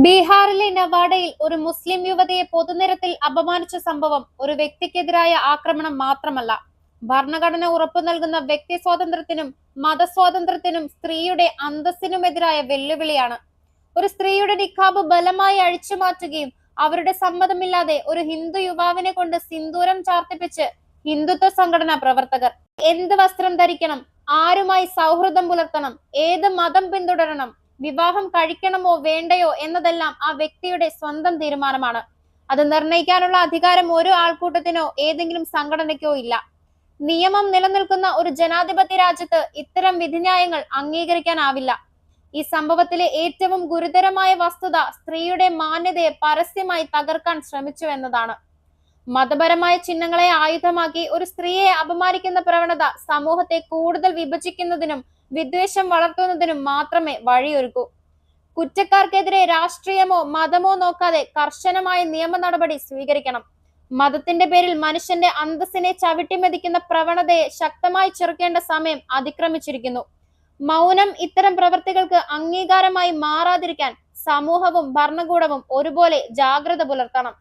ബീഹാറിലെ നവാഡയിൽ ഒരു മുസ്ലിം യുവതിയെ പൊതുനിരത്തിൽ അപമാനിച്ച സംഭവം ഒരു വ്യക്തിക്കെതിരായ ആക്രമണം മാത്രമല്ല, ഭരണഘടന ഉറപ്പു നൽകുന്ന വ്യക്തി സ്വാതന്ത്ര്യത്തിനും മതസ്വാതന്ത്ര്യത്തിനും സ്ത്രീയുടെ അന്തസ്സിനുമെതിരായ വെല്ലുവിളിയാണ്. ഒരു സ്ത്രീയുടെ നിക്കാബ് ബലമായി അഴിച്ചുമാറ്റുകയും അവരുടെ സമ്മതമില്ലാതെ ഒരു ഹിന്ദു യുവാവിനെ കൊണ്ട് സിന്ദൂരം ചാർത്തിപ്പിച്ച് ഹിന്ദുത്വ സംഘടനാ പ്രവർത്തകർ. എന്ത് വസ്ത്രം ധരിക്കണം, ആരുമായി സൗഹൃദം പുലർത്തണം, ഏത് മതം പിന്തുടരണം, വിവാഹം കഴിക്കണമോ വേണ്ടയോ എന്നതെല്ലാം ആ വ്യക്തിയുടെ സ്വന്തം തീരുമാനമാണ്. അത് നിർണയിക്കാനുള്ള അധികാരം ഒരു ആൾക്കൂട്ടത്തിനോ ഏതെങ്കിലും സംഘടനയ്ക്കോ ഇല്ല. നിയമം നിലനിൽക്കുന്ന ഒരു ജനാധിപത്യ രാജ്യത്ത് ഇത്തരം വിധിന്യായങ്ങൾ അംഗീകരിക്കാനാവില്ല. ഈ സംഭവത്തിലെ ഏറ്റവും ഗുരുതരമായ വസ്തുത സ്ത്രീയുടെ മാന്യതയെ പരസ്യമായി തകർക്കാൻ ശ്രമിച്ചു എന്നതാണ്. മതപരമായ ചിഹ്നങ്ങളെ ആയുധമാക്കി ഒരു സ്ത്രീയെ അപമാനിക്കുന്ന പ്രവണത സമൂഹത്തെ കൂടുതൽ വിഭജിക്കുന്നതിനും വിദ്വേഷം വളർത്തുന്നതിനും മാത്രമേ വഴിയൊരുക്കൂ. കുറ്റക്കാർക്കെതിരെ രാഷ്ട്രീയമോ മതമോ നോക്കാതെ കർശനമായ നിയമ നടപടി സ്വീകരിക്കണം. മതത്തിന്റെ പേരിൽ മനുഷ്യന്റെ അന്തസ്സിനെ ചവിട്ടിമെതിക്കുന്ന പ്രവണതയെ ശക്തമായി ചെറുക്കേണ്ട സമയം അതിക്രമിച്ചിരിക്കുന്നു. മൗനം ഇത്തരം പ്രവൃത്തികൾക്ക് അംഗീകാരമായി മാറാതിരിക്കാൻ സമൂഹവും ഭരണകൂടവും ഒരുപോലെ ജാഗ്രത പുലർത്തണം.